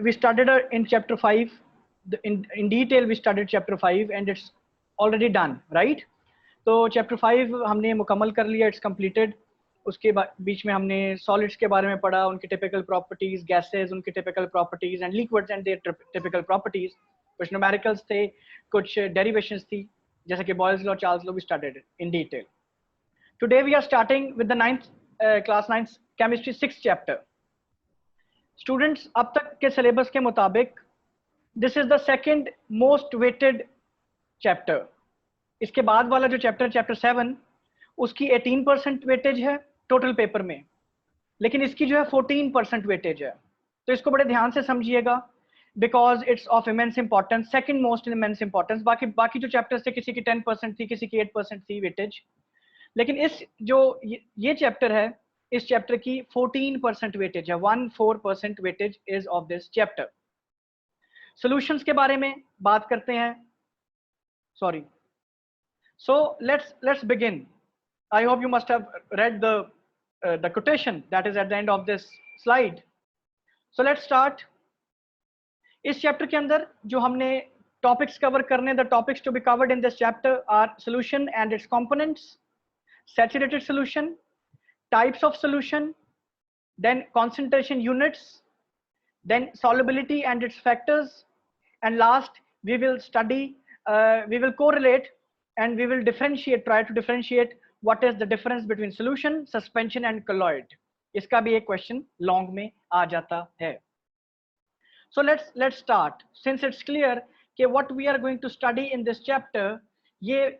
we started in chapter 5 in detail. We studied chapter 5 and it's already done, right? तो chapter 5 हमने मुकम्मल कर लिया, इट्स कंप्लीटेड। उसके बीच में हमने सॉलिड्स के बारे में पढ़ा, उनकी टिपिकल प्रॉपर्टीज, गैसेस उनकी typical properties, and liquids and their typical properties. कुछ न्यूमेरिकल्स थे, कुछ डेरिवेशंस थी, जैसे कि Boyle's law, Charles law, we started in detail. Today we are starting with the 9th class 9th chemistry 6th chapter. Students, अब तक के syllabus के मुताबिक this is the second most weighted chapter. इसके बाद वाला जो चैप्टर 7 उसकी 18% वेटेज है टोटल पेपर में, लेकिन इसकी जो है 14% वेटेज है। तो इसको बड़े ध्यान से समझिएगा, because it's of immense importance, second most immense importance. बाकी जो चैप्टर्स थे, किसी की 10% थी, किसी की 8% थी वेटेज, लेकिन इस जो ये चैप्टर है, इस चैप्टर की 14% वेटेज है। 14% weightage is of this chapter. Solutions के बारे में बात करते हैं। Sorry, so let's begin. I hope you must have read the quotation that is at the end of this slide. So let's start. इस chapter के अंदर जो हमने टॉपिक्स कवर करने, the topics to be covered in this chapter are solution and its components, saturated solution, types of solution, then concentration units, then solubility and its factors, and last we will study, we will correlate and we will try to differentiate what is the difference between solution, suspension and colloid. इसका भी एक question long में आ जाता है। So let's start. Since it's clear कि what we are going to study in this chapter, ये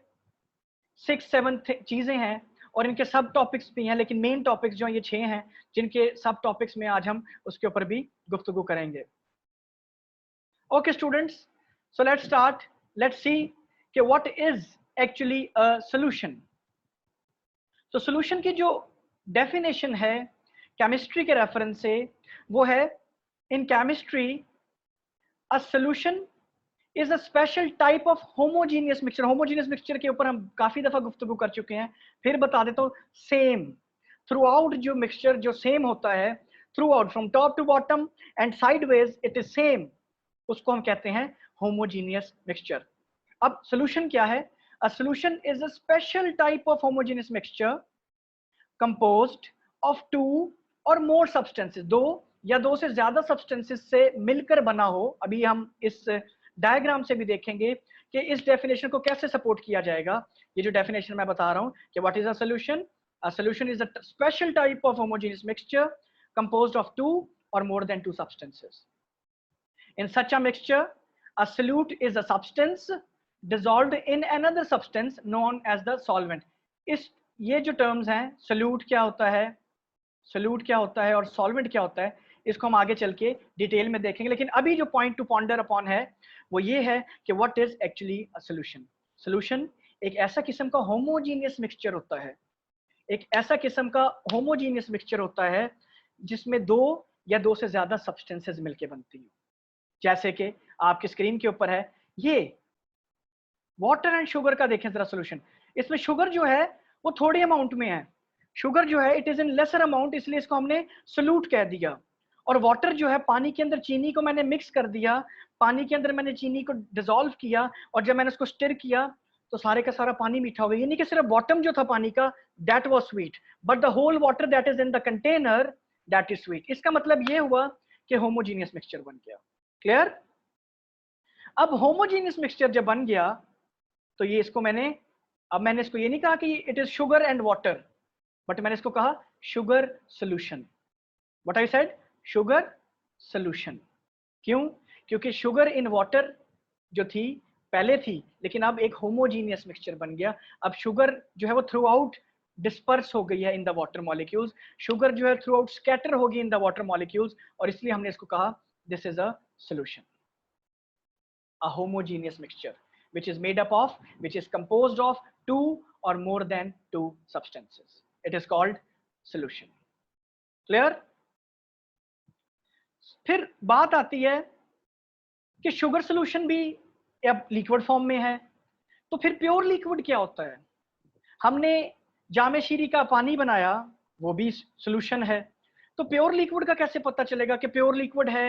6-7 चीजें हैं और इनके सब टॉपिक्स भी हैं, लेकिन मेन टॉपिक्स जो ये 6 हैं, जिनके सब टॉपिक्स में आज हम उसके ऊपर भी गुफ्तगू करेंगे। Okay students, so let's start. Let's see कि what is actually a solution. तो solution की जो definition है केमिस्ट्री के रेफरेंस से, वो है in chemistry a solution is a special type of homogeneous mixture. homogeneous mixture के ऊपर हम काफी दफा गुफ्तगू कर चुके हैं, फिर बता देता हूँ। सेम थ्रूआउट जो मिक्सचर जो सेम होता है, throughout from top to bottom and sideways it is same, उसको हम कहते हैं होमोजीनियस मिक्सचर। अब सॉल्यूशन क्या है? A solution is a special type of homogeneous mixture composed of 2 or more substances, 2 या 2 से ज्यादा substances से मिलकर बना हो। अभी हम इस डायग्राम से भी देखेंगे कि इस डेफिनेशन को कैसे सपोर्ट किया जाएगा। ये जो डेफिनेशन मैं बता रहा हूँ कि what is a solution? A solution is a special type of homogeneous mixture composed of 2 or more than 2 substances. In such a mixture, a solute is a substance dissolved in another substance known as the solvent. इस ये जो terms हैं, solute क्या होता है, solute क्या होता है और solvent क्या होता है, इसको हम आगे चल के डिटेल में देखेंगे। लेकिन अभी जो पॉइंट टू पॉन्डर अपॉन है वो ये है कि what is actually a solution. Solution एक ऐसा किस्म का होमोजीनियस मिक्सचर होता है, एक ऐसा किस्म का होमोजीनियस मिक्सचर होता है जिसमें 2 या 2 से ज्यादा सब्सटेंसेस मिलके बनती हैं। जैसे कि आपकी स्क्रीन के ऊपर है, ये वाटर एंड शुगर का देखें जरा सॉल्यूशन। इसमें शुगर जो है वो थोड़ी अमाउंट में है, शुगर जो है it is in lesser amount, इसलिए इसको हमने सोल्यूट कह दिया। और वाटर जो है, पानी के अंदर चीनी को मैंने मिक्स कर दिया, पानी के अंदर मैंने चीनी को डिसॉल्व किया और जब मैंने उसको स्टिर किया तो सारे का सारा पानी मीठा हो गया। यानी कि सिर्फ बॉटम जो था पानी का that was sweet, but the whole water that is in the container that is sweet. इसका मतलब ये हुआ कि होमोजीनियस मिक्सचर बन गया। क्लियर? अब होमोजीनियस मिक्सचर जब बन गया तो ये इसको मैंने इसको ये नहीं कहा कि it is sugar and water, but मैंने इसको कहा sugar solution. What I said? Sugar solution. क्यों? क्योंकि शुगर इन वाटर जो थी पहले थी, लेकिन अब एक होमोजीनियस मिक्सचर बन गया। अब शुगर जो है वो थ्रू आउट डिस्पर्स हो गई है in the water molecules, sugar जो है थ्रू आउट स्कैटर होगी इन द वाटर मॉलिक्यूल्स, और इसलिए हमने इसको कहा this is a solution, a homogeneous mixture which is made up of, which is composed of 2 or more than 2 substances. It is called solution. Clear? फिर बात आती है कि शुगर सोल्यूशन भी अब लिक्विड फॉर्म में है, तो फिर प्योर लिक्विड क्या होता है? हमने जामे शीरी का पानी बनाया, वो भी सोल्यूशन है। तो प्योर लिक्विड का कैसे पता चलेगा कि प्योर लिक्विड है?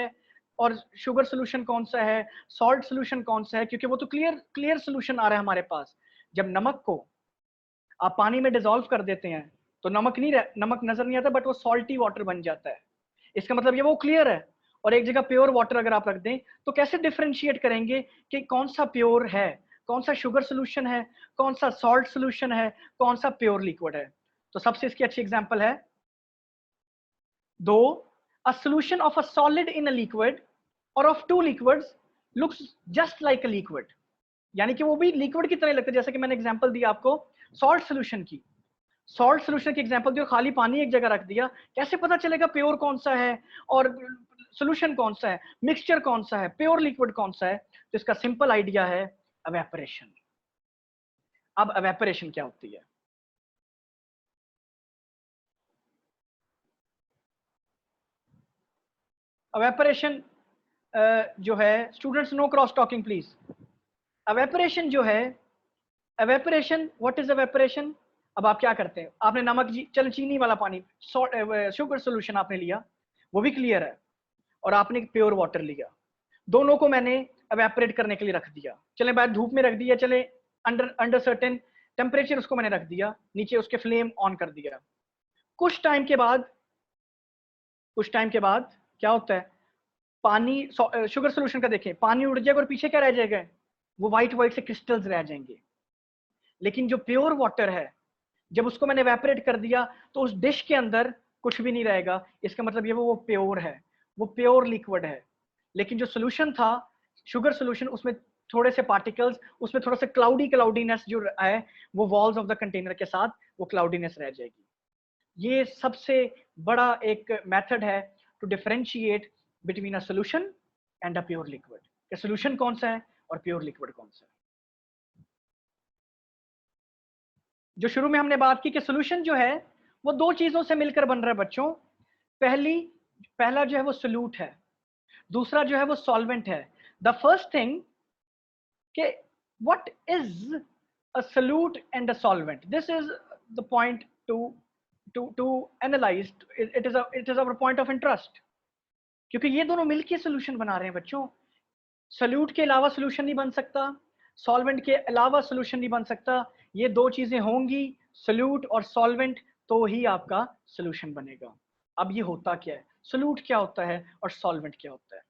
और शुगर सोल्यूशन कौन सा है, सॉल्ट सोल्यूशन कौन सा है, क्योंकि वो तो क्लियर सोल्यूशन आ रहा है हमारे पास। जब नमक को आप पानी में डिसॉल्व कर देते हैं तो नमक नजर नहीं आता, बट वो सॉल्टी वाटर बन जाता है। इसका मतलब ये वो क्लियर है। और एक जगह प्योर वाटर अगर आप रख दें तो कैसे डिफरेंशिएट करेंगे कि कौन सा प्योर है, कौन सा शुगर सोल्यूशन है, कौन सा सॉल्ट सोल्यूशन है, कौन सा प्योर लिक्विड है। तो सबसे इसकी अच्छी एग्जांपल है, दो a solution of a solid in a liquid or of two liquids looks just like a liquid, यानी कि वो भी लिक्विड की तरह लगता है। जैसे कि मैंने एग्जांपल दिया आपको सॉल्ट सोल्यूशन की, सॉल्ट सोल्यूशन की एग्जांपल दिया, खाली पानी एक जगह रख दिया, कैसे पता चलेगा प्योर कौन सा है और सोल्यूशन कौन सा है, मिक्सचर कौन सा है, प्योर लिक्विड कौन सा है। तो इसका सिंपल आइडिया है एवेपोरेशन। अब एवेपोरेशन क्या होती है? एवेपोरेशन जो है, students no cross talking please. Evaporation जो है, एवेपोरेशन, व्हाट इज एवेपोरेशन? अब आप क्या करते हैं, आपने नमक चल चीनी वाला पानी, शुगर सोल्यूशन आपने लिया, वो भी क्लियर है, और आपने प्योर वाटर लिया, दोनों को मैंने एवेपोरेट करने के लिए रख दिया। चले बाद धूप में रख दिया, चले अंडर सर्टेन टेम्परेचर उसको मैंने रख दिया, नीचे उसके फ्लेम ऑन कर दिया। कुछ टाइम के बाद क्या होता है, पानी शुगर सोल्यूशन का देखें, पानी उड़ जाएगा और पीछे क्या रह जाएगा, वो व्हाइट से क्रिस्टल्स रह जाएंगे। लेकिन जो प्योर वाटर है, जब उसको मैंने एवेपोरेट कर दिया तो उस डिश के अंदर कुछ भी नहीं रहेगा। इसका मतलब ये वो प्योर है, वो प्योर लिक्विड है। लेकिन जो सोल्यूशन था, शुगर सोल्यूशन, उसमें थोड़े से पार्टिकल्स, उसमें थोड़ा सा क्लाउडीनेस जो है, वो वॉल्स ऑफ द कंटेनर के साथ वो क्लाउडीनेस रह जाएगी। ये सबसे बड़ा एक मेथड है to differentiate between a solution and a pure liquid, कि सोल्यूशन कौन सा है और प्योर लिक्विड कौन सा है। जो शुरू में हमने बात की कि सोल्यूशन जो है वो दो चीजों से मिलकर बन रहा है बच्चों। पहला जो है वो सोल्यूट है, दूसरा जो है वो सॉल्वेंट है। द फर्स्ट थिंग कि what is a solute and a solvent, this is the point to analyse, it is our point of interest, क्योंकि ये दोनों मिलकर सोल्यूशन बना रहे हैं बच्चों। सोल्यूट के अलावा सोल्यूशन नहीं बन सकता, सॉल्वेंट के अलावा सोल्यूशन नहीं बन सकता। ये दो चीजें होंगी, सोल्यूट और सॉल्वेंट, तो ही आपका सोल्यूशन बनेगा। अब ये होता क्या है, सोल्यूट क्या होता है और सॉल्वेंट क्या होता है?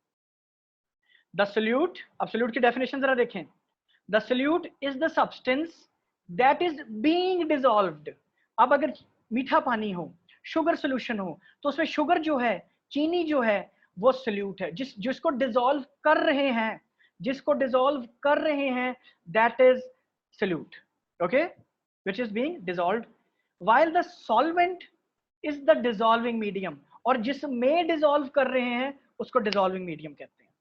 द सोल्यूट, अब सोल्यूट की डेफिनेशन जरा देखें। The solute is the substance that is being dissolved. अब अगर मीठा पानी हो, शुगर सोल्यूशन हो, तो उसमें शुगर जो है, चीनी जो है, वो सोल्यूट है। जिसको डिसॉल्व कर रहे हैं, that is solute, okay, which is being dissolved. while the solvent is the dissolving medium, और जिसमें डिसॉल्व कर रहे हैं उसको डिसॉल्विंग मीडियम कहते हैं।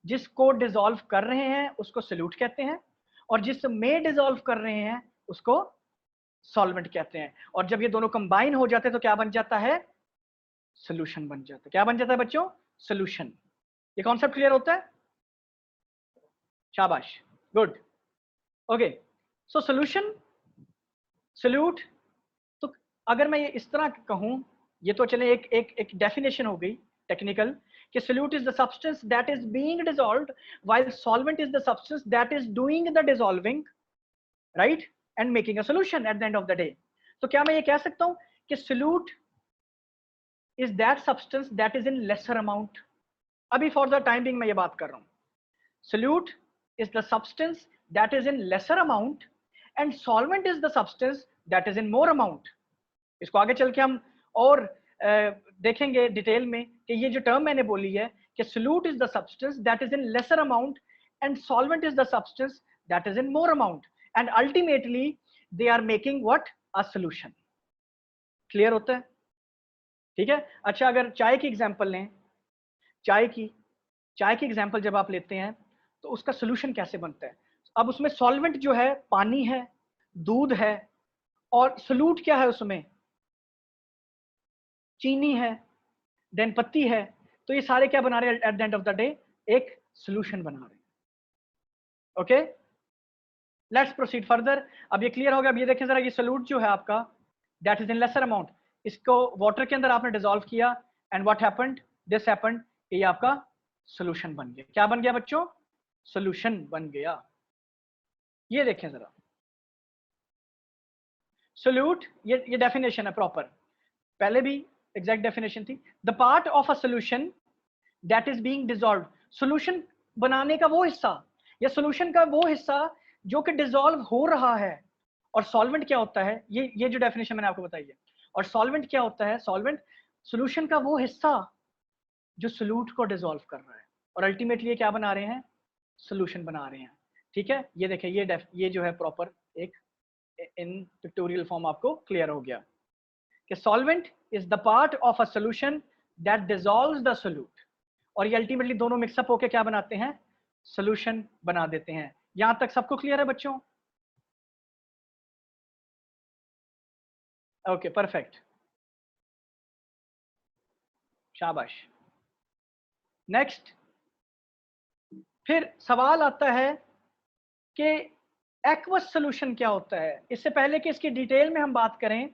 जिसको डिसॉल्व कर रहे हैं उसको सोल्यूट कहते हैं, और जिसमें डिसॉल्व कर रहे हैं उसको सॉल्वेंट कहते हैं। और जब ये दोनों कंबाइन हो जाते हैं तो क्या बन जाता है, सोल्यूशन बन जाता है। क्या बन जाता है बच्चों, सोल्यूशन। ये कॉन्सेप्ट क्लियर होता है? शाबाश, good, okay. So solution, solute, तो अगर मैं ये इस तरह कहूं, ये तो चले एक डेफिनेशन हो गई टेक्निकल, कि solute is the substance that is being dissolved while solvent is the substance that is doing the dissolving, right, and making a solution at the end of the day. तो क्या मैं ये कह सकता हूं कि solute is that substance that is in lesser amount? अभी for the time being मैं ये बात कर रहा हूं, solute is the substance that is in lesser amount and solvent is the substance that is in more amount. इसको आगे चल के हम और देखेंगे डिटेल में कि ये जो टर्म मैंने बोली है कि solute is the substance that is in lesser amount and solvent is the substance that is in more amount, and ultimately they are making what, a solution. Clear होता है? ठीक है। अच्छा, अगर चाय की एग्जांपल लें, चाय की एग्जांपल जब आप लेते हैं तो उसका सोल्यूशन कैसे बनता है? अब उसमें सॉल्वेंट जो है पानी है, दूध है, और सोल्यूट क्या है उसमें, चीनी है, देन पत्ती है। तो ये सारे क्या बना रहे हैं at the end of the day, एक सोल्यूशन बना रहे हैं। Okay, let's proceed further. अब ये क्लियर हो गया। अब ये देखें जरा, ये सोल्यूट जो है आपका that is in lesser amount, इसको वाटर के अंदर आपने डिसॉल्व किया, and what happened, this happened, ये आपका सोल्यूशन बन गया। क्या बन गया बच्चों? सोल्यूशन बन गया। ये देखें जरा, सोल्यूट, ये डेफिनेशन है प्रॉपर, पहले भी एग्जैक्ट डेफिनेशन थी। The part of a solution that is being dissolved, solution बनाने का वो हिस्सा या सोल्यूशन का वो हिस्सा जो कि डिसॉल्व हो रहा है। और सॉल्वेंट क्या होता है, ये जो डेफिनेशन मैंने आपको बताई है। और सॉल्वेंट क्या होता है? सॉल्वेंट सोल्यूशन का वो हिस्सा जो सोल्यूट को डिसॉल्व कर रहा है, और अल्टीमेटली ये क्या बना रहे हैं? सोल्यूशन बना रहे हैं। ठीक है, ये देखें, ये जो है प्रॉपर एक इन पिक्टोरियल फॉर्म आपको क्लियर हो गया कि solvent is the part of a solution that dissolves the solute, और ये अल्टीमेटली दोनों मिक्सअप होकर क्या बनाते हैं? सोल्यूशन बना देते हैं। यहां तक सबको क्लियर है बच्चों? ओके, परफेक्ट, शाबाश। नेक्स्ट, फिर सवाल आता है कि एक्वस सोल्यूशन क्या होता है। इससे पहले कि इसकी डिटेल में हम बात करें,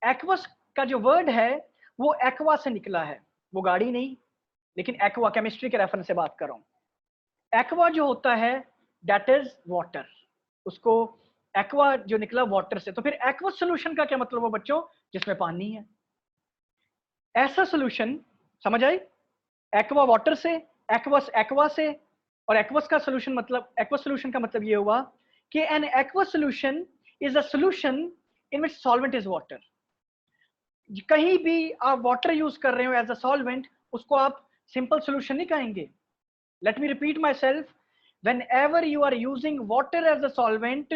एक्वस का जो वर्ड है वो एक्वा से निकला है, वो गाड़ी नहीं, लेकिन एक्वा, केमिस्ट्री के रेफरेंस से बात कर रहा हूं। एक्वा जो होता है दैट इज वाटर, उसको एक्वा जो निकला वाटर से। तो फिर एक्वस सोल्यूशन का क्या मतलब है बच्चों? जिसमें पानी है, ऐसा सोल्यूशन। समझ आई? एक्वा वाटर से, एक्वस एक्वा से, और एक्वस का सोल्यूशन मतलब, एक्वस सोल्यूशन का मतलब ये हुआ कि an aqueous solution is a solution in which solvent is water. कहीं भी आप वाटर यूज कर रहे हो एज अ सॉल्वेंट, उसको आप सिंपल सोल्यूशन नहीं कहेंगे। Let me repeat my self, whenever you are using water as a solvent,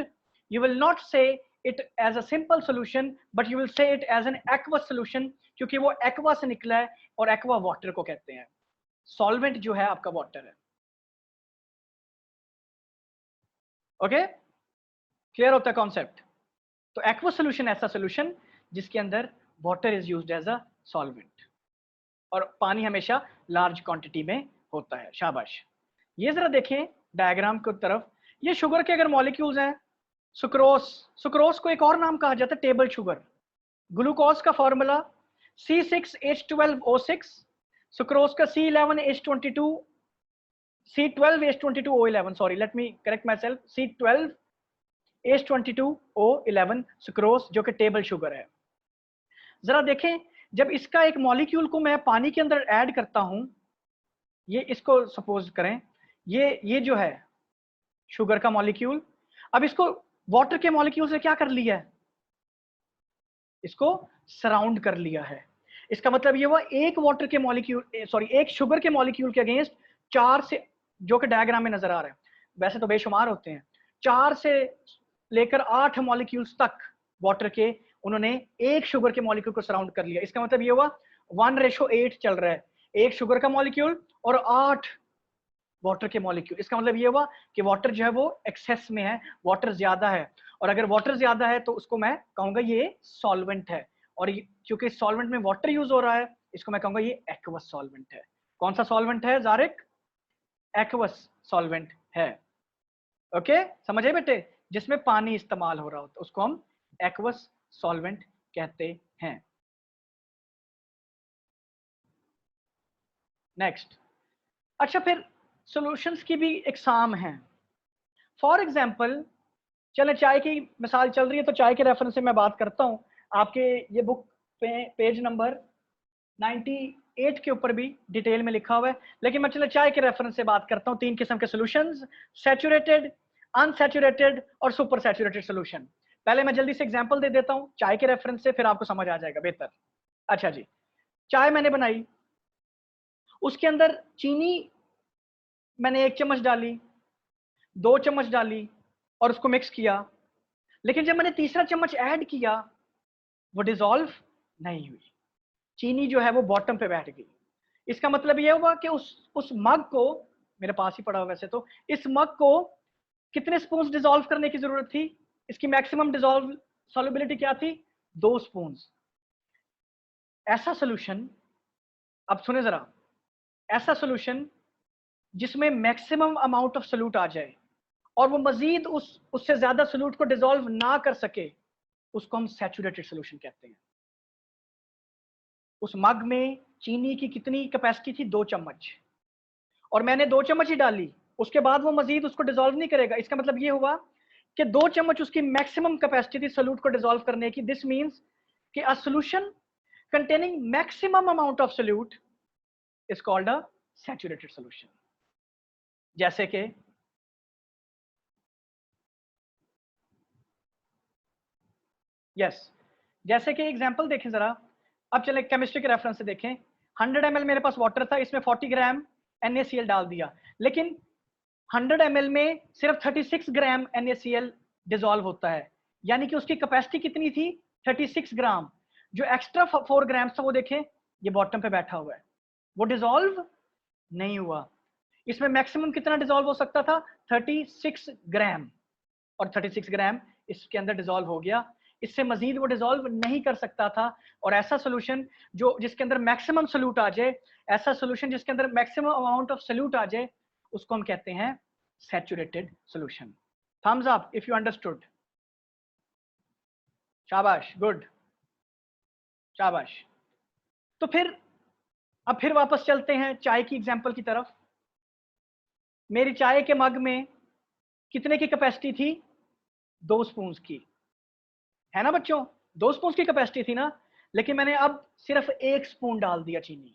you will not say it as a simple solution, but you will say it as an aqueous solution, क्योंकि वो aqua से निकला है, और aqua water को कहते हैं। Solvent जो है आपका वाटर है। ओके, क्लियर होता है कॉन्सेप्ट? तो एक्वस सोल्यूशन ऐसा सोल्यूशन जिसके अंदर water is used as a solvent, और पानी हमेशा लार्ज क्वांटिटी में होता है। शाबाश। ये जरा देखें डायग्राम की तरफ, ये शुगर के अगर मॉलिक्यूल्स हैं, सुक्रोस, सुक्रोस को एक और नाम कहा जाता है टेबल शुगर। ग्लूकोज का फॉर्मूला C6H12O6, सुक्रोज का C11H22, C12H22O11, sorry let me correct my self, C12H22O11 sucrose, जो कि टेबल शुगर है। जरा देखें, जब इसका एक मॉलिक्यूल को मैं पानी के अंदर ऐड करता हूं, ये इसको सपोज करें, ये जो है शुगर का मॉलिक्यूल, अब इसको वाटर के मॉलिक्यूल से क्या कर लिया है? इसको सराउंड कर लिया है। इसका मतलब ये हुआ एक वाटर के मॉलिक्यूल, सॉरी एक शुगर के मॉलिक्यूल के अगेंस्ट 4 से, जो कि डायग्राम में नजर आ रहा है, वैसे तो बेशुमार होते हैं, 4 से लेकर 8 मॉलिक्यूल्स तक वाटर के, उन्होंने एक शुगर के मॉलिक्यूल को सराउंड कर लिया। इसका मतलब ये हुआ 1:8 चल रहा है, एक शुगर का मॉलिक्यूल और 8 वाटर के मॉलिक्यूल। इसका मतलब ये हुआ कि वाटर जो है वो एक्सेस में है, वाटर ज्यादा है, और अगर वाटर ज्यादा है तो उसको मैं कहूंगा ये सॉल्वेंट है, और क्योंकि सॉल्वेंट में वाटर यूज हो रहा है, इसको मैं कहूंगा ये एक्वस सॉल्वेंट है। कौन सा सॉल्वेंट है जारिक? एक्वस सॉल्वेंट है। ओके, समझे बेटे? जिसमें पानी इस्तेमाल हो रहा होता है उसको हम एक्वस सॉल्वेंट कहते हैं। नेक्स्ट, अच्छा फिर सॉल्यूशंस की भी इकसाम हैं। फॉर एग्जाम्पल, चले चाय की मिसाल चल रही है तो चाय के रेफरेंस से मैं बात करता हूँ। आपके ये बुक पे पेज नंबर 98 के ऊपर भी डिटेल में लिखा हुआ है, लेकिन मैं चले चाय के रेफरेंस से बात करता हूँ। 3 किस्म के सॉल्यूशंस, सैचुरेटेड, अनसैचुरेटेड और सुपर सैचुरेटेड सॉल्यूशन। पहले मैं जल्दी से एग्जांपल दे देता हूँ चाय के रेफरेंस से, फिर आपको समझ आ जाएगा बेहतर। अच्छा जी, चाय मैंने बनाई, उसके अंदर चीनी मैंने 1 चम्मच डाली, 2 चम्मच डाली, और उसको मिक्स किया, लेकिन जब मैंने तीसरा चम्मच ऐड किया वो डिसॉल्व नहीं हुई, चीनी जो है वो बॉटम पे बैठ गई। इसका मतलब ये हुआ कि उस मग को, मेरे पास ही पड़ा हुआ वैसे तो, इस मग को कितने स्पून डिसॉल्व करने की जरूरत थी? इसकी मैक्सिमम डिसॉल्व सॉल्युबिलिटी क्या थी? 2 स्पून। ऐसा सोल्यूशन, अब सुने जरा, ऐसा सोल्यूशन जिसमें मैक्सिमम अमाउंट ऑफ सोल्यूट आ जाए और वो मजीद उससे ज्यादा सोल्यूट को डिसॉल्व ना कर सके, उसको हम सैचुरेटेड सोल्यूशन कहते हैं। उस मग में चीनी की कितनी कैपेसिटी थी? 2 चम्मच, और मैंने 2 चम्मच ही डाली, उसके बाद वो मजीद उसको डिसॉल्व नहीं करेगा। इसका मतलब ये हुआ कि 2 चम्मच उसकी मैक्सिमम कैपेसिटी थी सोल्यूट को डिसॉल्व करने की। दिस मींस कि a solution containing maximum amount of solute is called a saturated solution। जैसे कि जैसे कि एग्जांपल देखें जरा। अब चले केमिस्ट्री के रेफरेंस से देखें। 100 ml मेरे पास वाटर था, इसमें 40 ग्राम NaCl डाल दिया, लेकिन 100 ml में सिर्फ 36 ग्राम NaCl डिसॉल्व होता है, यानी कि उसकी कैपेसिटी कितनी थी? 36 ग्राम। जो एक्स्ट्रा 4 ग्राम था वो देखें, ये बॉटम पे बैठा हुआ है, वो डिसॉल्व नहीं हुआ। इसमें मैक्सिमम कितना डिसॉल्व हो सकता था? 36 ग्राम, और 36 ग्राम इसके अंदर डिसॉल्व हो गया। इससे मजीद वो डिसॉल्व नहीं कर सकता था। और ऐसा सोल्यूशन जो जिसके अंदर मैक्सिमम सोल्यूट आ जाए, ऐसा सोल्यूशन जिसके अंदर मैक्सिमम अमाउंट ऑफ सोल्यूट आ जाए, उसको हम कहते हैं saturated solution. Thumbs up if you understood. शाबाश, गुड, शाबाश। तो फिर वापस चलते हैं चाय की एग्जांपल की तरफ। मेरी चाय के मग में कितने की कैपेसिटी थी? 2 स्पून की, है ना बच्चों? 2 स्पून की कैपेसिटी थी ना, लेकिन मैंने अब सिर्फ 1 स्पून डाल दिया चीनी।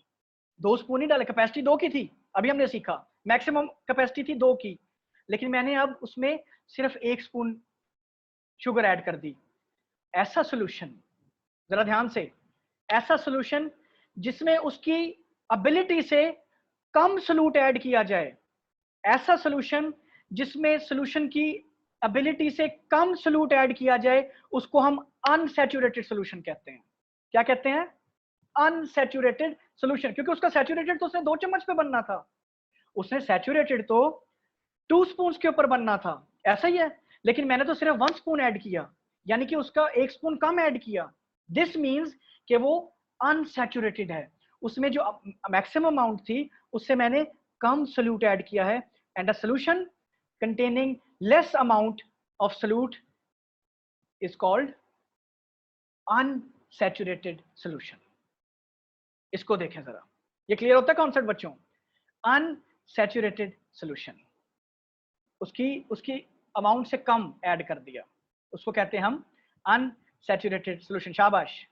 2 स्पून ही डाले, कैपेसिटी 2 की थी। अभी हमने सीखा मैक्सिमम कैपेसिटी थी 2 की, लेकिन मैंने अब उसमें सिर्फ 1 स्पून शुगर ऐड कर दी। ऐसा सोल्यूशन, जरा ध्यान से, ऐसा सोल्यूशन जिसमें उसकी एबिलिटी से कम सोल्यूट ऐड किया जाए, ऐसा सोल्यूशन जिसमें सोल्यूशन की एबिलिटी से कम सोल्यूट ऐड किया जाए, उसको हम अनसैचुरेटेड सोल्यूशन कहते हैं। क्या कहते हैं? Unsaturated solution. क्योंकि उसका सैचुरेटेड तो उसने 2 चम्मच पे बनना था, उसने सैचुरेटेड तो 2 स्पून के ऊपर बनना था, ऐसा ही है। लेकिन मैंने तो सिर्फ 1 स्पून ऐड किया, यानी कि उसका 1 स्पून कम ऐड किया। दिस मीन्स कि वो अनसैचुरेटेड है, उसमें जो मैक्सिमम अमाउंट थी उससे मैंने कम सोल्यूट ऐड किया है। And a solution containing less amount of solute is called unsaturated solution। इसको देखें जरा, ये क्लियर होता है कॉन्सेप्ट बच्चों? अनसैचुरेटेड सोल्यूशन, उसकी उसकी अमाउंट से कम ऐड कर दिया, उसको कहते हैं हम अनसैचुरेटेड सोल्यूशन। शाबाश,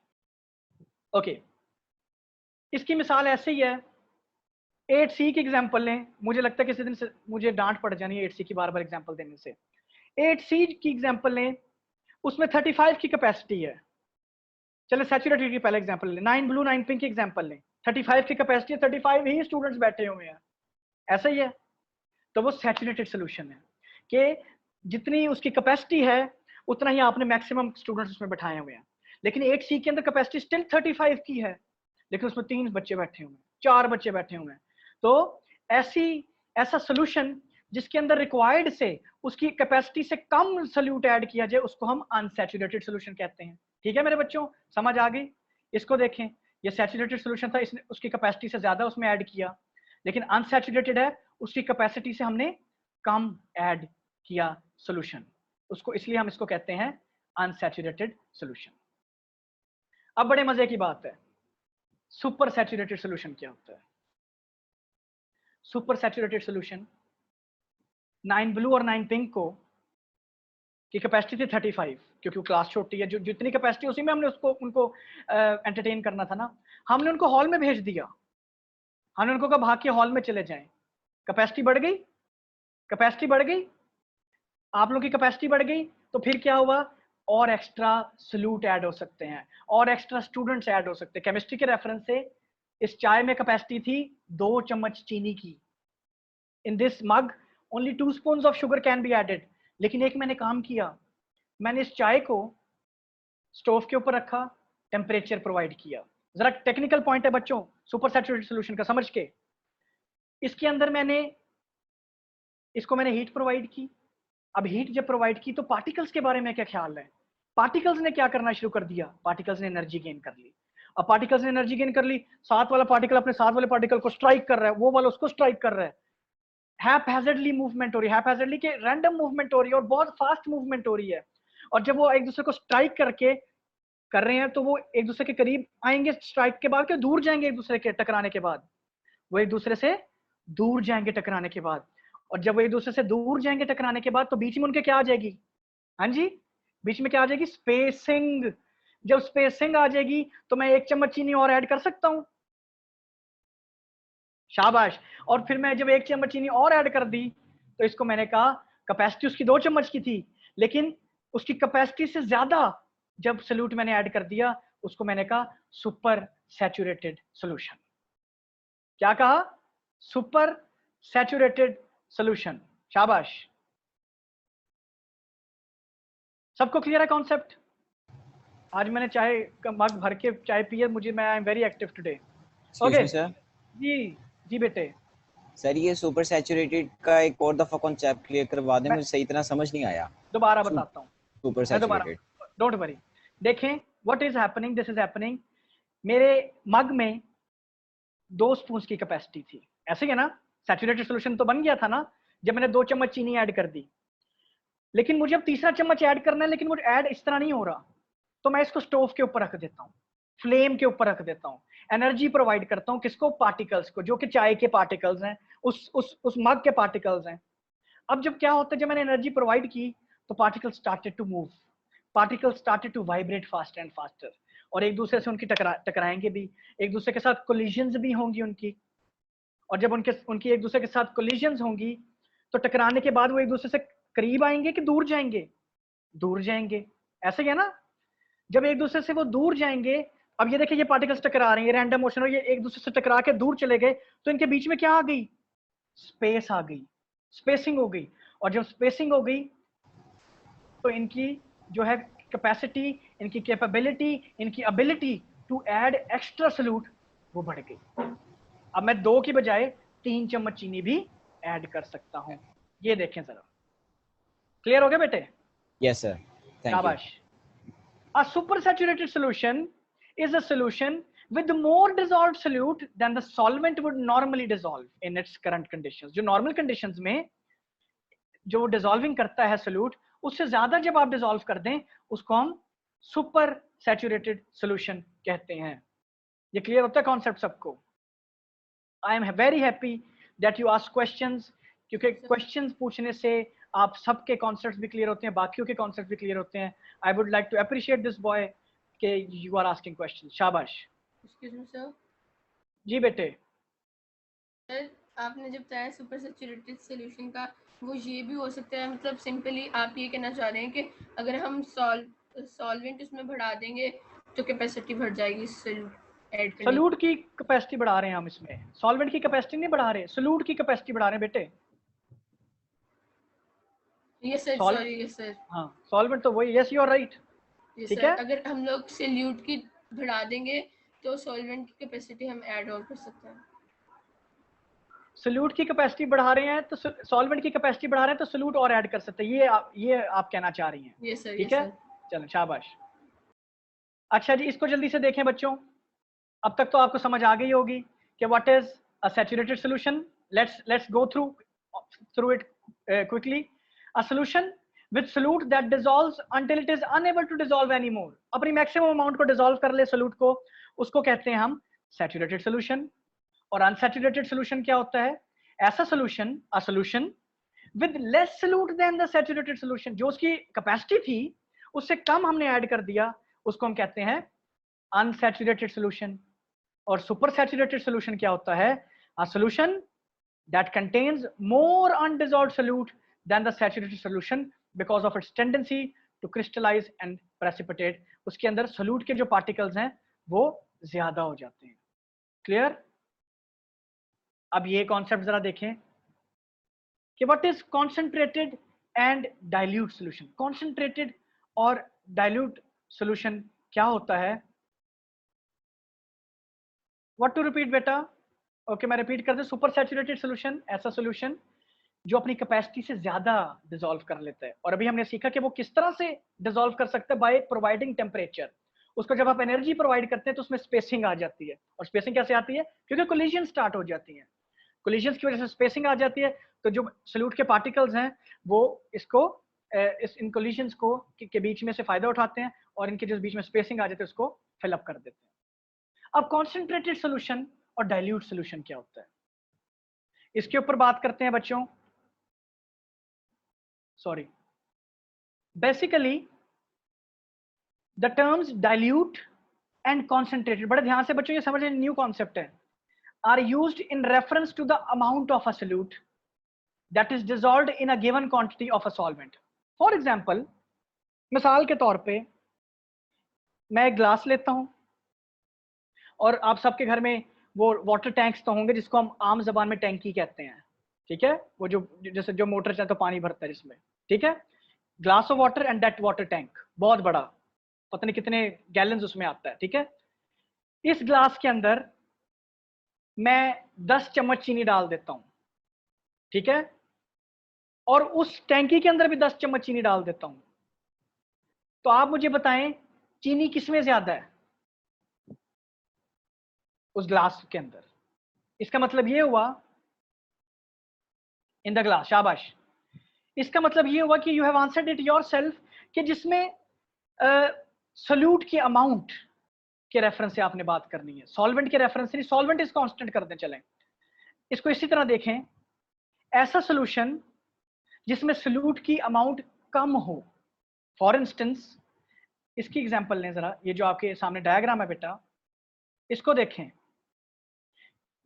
ओके। इसकी मिसाल ऐसे ही है। 8C की एग्जांपल लें। मुझे लगता है किसी दिन से मुझे डांट पड़ जानी है 8C की बार बार एग्जांपल देने से। 8C की एग्जांपल लें, उसमें 35 की कैपेसिटी है। चले सैचुरेटेड की पहले एग्जांपल लें। 9 ब्लू 9 पिंक की एग्जांपल लें। 35 की कैपेसिटी है, 35 ही स्टूडेंट्स बैठे हुए हैं, ऐसा ही है। तो वो सैचुरेटेड सोल्यूशन है कि जितनी उसकी कैपेसिटी है उतना ही आपने मैक्सिमम स्टूडेंट्स उसमें बैठाए हुए हैं। लेकिन 8C के अंदर कैपेसिटी स्टिल 35 की है, लेकिन उसमें 3 बच्चे बैठे हुए हैं, 4 बच्चे बैठे हुए हैं। तो ऐसा सोल्यूशन जिसके अंदर रिक्वायर्ड से उसकी कैपेसिटी से कम सोल्यूट ऐड किया जाए, उसको हम अनसैचुरेटेड सोल्यूशन कहते हैं। ठीक है मेरे बच्चों, समझ आ गई? इसको देखें, ये सैचुरेटेड सोल्यूशन था, इसने उसकी कैपेसिटी से ज्यादा उसमें ऐड किया, लेकिन अनसैचुरेटेड है, उसकी कैपेसिटी से हमने कम ऐड किया सोल्यूशन, उसको, इसलिए हम इसको कहते हैं अनसैचुरेटेड सोल्यूशन। अब बड़े मजे की बात है, सुपर सैचुरेटेड सोल्यूशन क्या होता है? सुपर सैचुरेटेड सोल्यूशन 9 ब्लू और 9 पिंक को की कैपेसिटी थी 35, क्योंकि वो क्लास छोटी है, जो जितनी कैपेसिटी उसी में हमने उनको एंटरटेन करना था ना। हमने उनको हॉल में भेज दिया, हमने उनको कहा भाग के हॉल में चले जाएं। कैपेसिटी बढ़ गई, कैपेसिटी बढ़ गई, आप लोगों की कैपेसिटी बढ़ गई, तो फिर क्या हुआ? और एक्स्ट्रा सोल्यूट ऐड हो सकते हैं, और एक्स्ट्रा स्टूडेंट्स ऐड हो सकते हैं। केमिस्ट्री के रेफरेंस से इस चाय में कैपेसिटी थी 2 चम्मच चीनी की। In this mug only 2 spoon of sugar can be added. लेकिन एक मैंने काम किया, मैंने इस चाय को स्टोव के ऊपर रखा, टेम्परेचर प्रोवाइड किया। जरा टेक्निकल पॉइंट है बच्चों सुपर सैचुरेटेड सॉल्यूशन का, समझ के। इसके अंदर मैंने हीट प्रोवाइड की। अब हीट जब प्रोवाइड की तो पार्टिकल्स के बारे में क्या ख्याल है? पार्टिकल्स ने क्या करना शुरू कर दिया? पार्टिकल्स ने एनर्जी गेन कर ली। अब पार्टिकल्स ने एनर्जी गेन कर ली, साथ वाला पार्टिकल अपने साथ वाले पार्टिकल को स्ट्राइक कर रहा है, वो वाला उसको स्ट्राइक कर रहा है। हैपहैज़र्डली मूवमेंट हो रही है, हैपहैज़र्डली के रैंडम मूवमेंट हो रही है, और बहुत फास्ट मूवमेंट हो रही है। और जब वो एक दूसरे को स्ट्राइक करके कर रहे हैं, तो वो एक दूसरे के करीब आएंगे स्ट्राइक के बाद, के दूर जाएंगे एक दूसरे के टकराने के बाद? वो एक दूसरे से दूर जाएंगे टकराने के बाद, और जब वो एक दूसरे से दूर जाएंगे टकराने के बाद, तो बीच में उनके क्या आ जाएगी? हाँ जी, बीच में क्या आ जाएगी? स्पेसिंग। जब स्पेसिंग आ जाएगी तो मैं 1 चम्मच चीनी और ऐड कर सकता हूं। शाबाश। और फिर मैं जब 1 चम्मच चीनी और ऐड कर दी, तो इसको मैंने कहा, कैपेसिटी उसकी 2 चम्मच की थी, लेकिन उसकी कैपेसिटी से ज्यादा जब सल्यूट मैंने ऐड कर दिया, उसको मैंने कहा सुपर सैचुरेटेड सॉल्यूशन। क्या कहा? Super saturated solution. शाबाश। सबको क्लियर है कॉन्सेप्ट? आज मैंने चाय का मग भर के चाय पी है, मुझे, मैं I am very active today. Excuse okay me sir. जी। जी बेटे। सर ये सुपर सैचुरेटेड का एक और दफा कॉन्सेप्ट क्लियर करवा दें, मैं मुझे सही तरह समझ नहीं आया। दोबारा बताता हूँ। सुपर मैं दोबारा, सैचुरेटेड। Don't worry. देखें, what is happening, this is happening. मेरे मग में 2 स्पून की कैपेसिटी थी, ऐसे ही है ना? सैचुरेटेड सॉल्यूशन तो बन गया था ना जब मैंने 2 चम्मच चीनी ऐड कर दी। लेकिन मुझे अब तीसरा चम्मच ऐड करना है, लेकिन वो ऐड इस तरह नहीं हो रहा, तो मैं इसको स्टोव के ऊपर रख देता हूँ, फ्लेम के ऊपर रख देता हूँ, एनर्जी प्रोवाइड करता हूँ। किसको? पार्टिकल्स को, जो कि चाय के पार्टिकल्स हैं, उस मग के पार्टिकल्स हैं। अब जब क्या होता है, जब मैंने एनर्जी प्रोवाइड की, तो particle started to move, particle started to vibrate faster and faster, और एक दूसरे से उनकी टकराएंगे भी, एक दूसरे के साथ कोलिजन्स भी होंगी उनकी। और जब उनके उनकी एक दूसरे के साथ कोलिजन्स होंगी, तो टकराने के बाद वो एक दूसरे से करीब आएंगे कि दूर जाएंगे? दूर जाएंगे। ऐसे ही है ना? जब एक दूसरे से वो दूर जाएंगे, अब ये देखिए, ये पार्टिकल्स टकरा रहे हैं, रैंडम मोशन, और ये एक दूसरे से टकरा के दूर चले गए, तो इनके बीच में क्या आ गई? स्पेस आ गई, स्पेसिंग हो गई। और जब स्पेसिंग हो गई, तो इनकी जो है कैपेसिटी, इनकी कैपेबिलिटी, इनकी ability to add extra solute, वो बढ़ गई। अब मैं 2 की बजाय 3 चम्मच चीनी भी ऐड कर सकता हूं। ये देखें जरा, क्लियर हो गया बेटे? Yes sir, thank you. शाबाश। A supersaturated solution is a solution with more dissolved solute than the solvent would normally dissolve in its current conditions. जो normal conditions में जो डिसॉल्विंग करता है सोल्यूट, उससे ज्यादा जब आप डिसॉल्व कर दें, उसको हम सुपर सैचुरेटेड सोल्यूशन कहते हैं। ये क्लियर होता है कॉन्सेप्ट सबको? आई am very happy that you ask questions, क्योंकि क्वेश्चंस पूछने से आप सबके कॉन्सेप्ट्स भी क्लियर होते हैं, बाकियों के कॉन्सेप्ट भी क्लियर होते हैं। I would like to appreciate this boy के यू आर आस्किंग क्वेश्चन। शाबाश। Excuse me sir. जी बेटे। सर आपने जब बताया सुपर सैचुरेटेड सॉल्यूशन का, वो ये भी हो सकता है, मतलब सिंपली आप ये कहना चाह रहे हैं कि अगर हम सॉल्वेंट उसमें बढ़ा देंगे तो कैपेसिटी बढ़ जाएगी ऐड करने सोल्यूट की कैपेसिटी बढ़ा रहे हैं हम इसमें, सॉल्वेंट की कैपेसिटी नहीं बढ़ा रहे, सोल्यूट की कैपेसिटी बढ़ा रहे हैं बेटे। की। Yes sir, solve sorry, yes sir. हाँ, सॉल्वेंट तो वही, yes you are right. Yes ठीक सर, है, अगर हम लोग सॉल्यूट की बढ़ा देंगे तो सॉल्वेंट की कैपेसिटी हम ऐड और कर सकते हैं। सोल्यूट की कैपेसिटी बढ़ा रहे हैं तो सॉल्वेंट की कैपेसिटी बढ़ा रहे हैं, तो सोल्यूट और ऐड कर सकते हैं, ये आप कहना चाह रही हैं। यस सर, ठीक यस है, सर। चलो शाबाश। अच्छा जी, इसको जल्दी से देखें बच्चों। अब तक तो आपको समझ आ गई होगी कि what is a saturated solution. Let's go through it quickly. A solution with solute that dissolves until it is unable to dissolve any more, अपनी मैक्सिमम अमाउंट को डिसॉल्व कर ले सोल्यूट को, उसको कहते हैं हम सैचुरेटेड सॉल्यूशन। और अनसैचुरेटेड सॉल्यूशन क्या होता है? ऐसा solution, a solution with less solute then the saturated solution, जो उसकी कैपेसिटी थी उससे कम हमने ऐड कर दिया, उसको हम कहते हैं अनसैचुरेटेड सॉल्यूशन। और सुपर सैचुरेटेड सॉल्यूशन क्या होता है? A solution that contains more undissolved solute then the saturated solution because of its tendency to crystallise and precipitate. उसके अंदर सोल्यूट के जो पार्टिकल्स हैं वो ज्यादा हो जाते हैं। क्लियर? अब ये कॉन्सेप्ट जरा देखें कि what is concentrated and dilute solution. Concentrated और डाइल्यूट सॉल्यूशन क्या होता है? व्हाट टू रिपीट बेटा? ओके, मैं रिपीट कर दूं। सुपर सैचुरेटेड सॉल्यूशन ऐसा सॉल्यूशन जो अपनी कैपेसिटी से ज्यादा डिसॉल्व कर लेता है, और अभी हमने सीखा कि वो किस तरह से डिसॉल्व कर सकता है, बाय प्रोवाइडिंग टेम्परेचर। उसको जब आप एनर्जी प्रोवाइड करते हैं तो उसमें स्पेसिंग आ जाती है। और स्पेसिंग कैसे आती है? क्योंकि कोलिजन स्टार्ट हो जाती है, कोलिजन की वजह से स्पेसिंग आ जाती है। तो जो सॉल्यूट के पार्टिकल्स हैं वो इसको इन कोलिजन्स को के बीच में से फायदा उठाते हैं, और इनके जो बीच में स्पेसिंग आ जाती है उसको फिल अप कर देते हैं। अब कॉन्सेंट्रेटेड सॉल्यूशन और डाइल्यूट सॉल्यूशन क्या होता है? इसके ऊपर बात करते हैं बच्चों। Sorry, basically the terms dilute and concentrated, बड़े ध्यान से बच्चों ये समझने न्यू कॉन्सेप्ट है, are used in reference to the amount of a solute that is dissolved in a given quantity of a solvent. For example, मिसाल के तौर पे मैं एक ग्लास लेता हूं, और आप सबके घर में वो वाटर टैंक्स तो होंगे जिसको हम आम जबान में टैंकी कहते हैं, ठीक है, वो जो जैसे जो मोटर चलता तो पानी भरता है जिसमें, ठीक है, glass of water and that water tank, बहुत बड़ा, पता नहीं कितने गैलन्स उसमें आता है, ठीक है। इस ग्लास के अंदर मैं 10 चम्मच चीनी डाल देता हूं, ठीक है, और उस टैंकी के अंदर भी 10 चम्मच चीनी डाल देता हूं, तो आप मुझे बताएं चीनी किसमें ज्यादा है उस ग्लास के अंदर? इसका मतलब ये हुआ इन द ग्लास, शाबाश, इसका मतलब ये हुआ कि you have answered it yourself, कि जिसमें सोल्यूट की अमाउंट के रेफरेंस से आपने बात करनी है, सॉल्वेंट के रेफरेंस से नहीं, सॉल्वेंट इज कांस्टेंट करते चलें। इसको इसी तरह देखें, ऐसा सोल्यूशन जिसमें सोल्यूट की अमाउंट कम हो, फॉर इंस्टेंस इसकी एग्जांपल लें जरा, ये जो आपके सामने डायग्राम है बेटा, इसको देखें,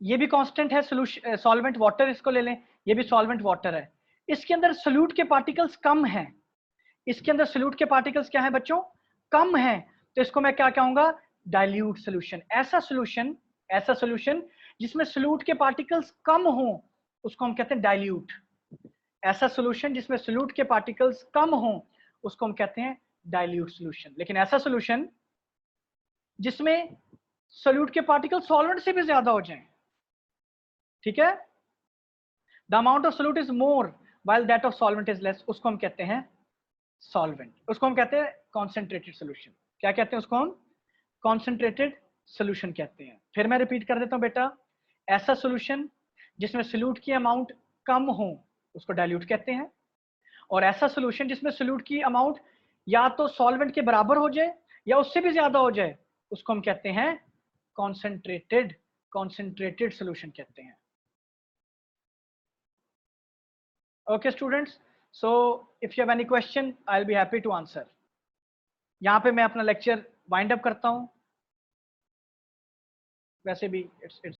ये भी कांस्टेंट है सोल्यूशन, सॉल्वेंट वाटर इसको ले लें, ये भी सॉल्वेंट वाटर है, इसके अंदर सोल्यूट के पार्टिकल्स कम हैं, इसके अंदर सोल्यूट के पार्टिकल्स क्या है बच्चों? कम हैं, तो इसको मैं क्या कहूंगा? Dilute solution. ऐसा सोल्यूशन जिसमें सोल्यूट के पार्टिकल्स कम हो उसको हम कहते हैं डाइल्यूट। ऐसा सोल्यूशन जिसमें सोल्यूट के पार्टिकल्स कम हो उसको हम कहते हैं डाइल्यूट सोल्यूशन। लेकिन ऐसा सोल्यूशन जिसमें सोल्यूट के पार्टिकल सॉल्वेंट से भी ज्यादा हो जाएं, ठीक है, the amount of solute is more while that of solvent is less, उसको हम कहते हैं सॉल्वेंट, उसको हम कहते हैं कॉन्सेंट्रेटेड सोल्यूशन। क्या कहते हैं उसको? हम कॉन्सेंट्रेटेड सोल्यूशन कहते हैं। फिर मैं रिपीट कर देता हूं बेटा, ऐसा सोल्यूशन जिसमें सोल्यूट की अमाउंट कम हो उसको डाइल्यूट कहते हैं, और ऐसा सोल्यूशन जिसमें सोल्यूट की अमाउंट या तो सॉल्वेंट के बराबर हो जाए या उससे भी ज्यादा हो जाए उसको हम कहते हैं कॉन्सेंट्रेटेड सोल्यूशन कहते हैं। Okay students, so if you have any question I'll be happy to answer. यहाँ पे मैं अपना लेक्चर वाइंड अप करता हूँ, वैसे भी it's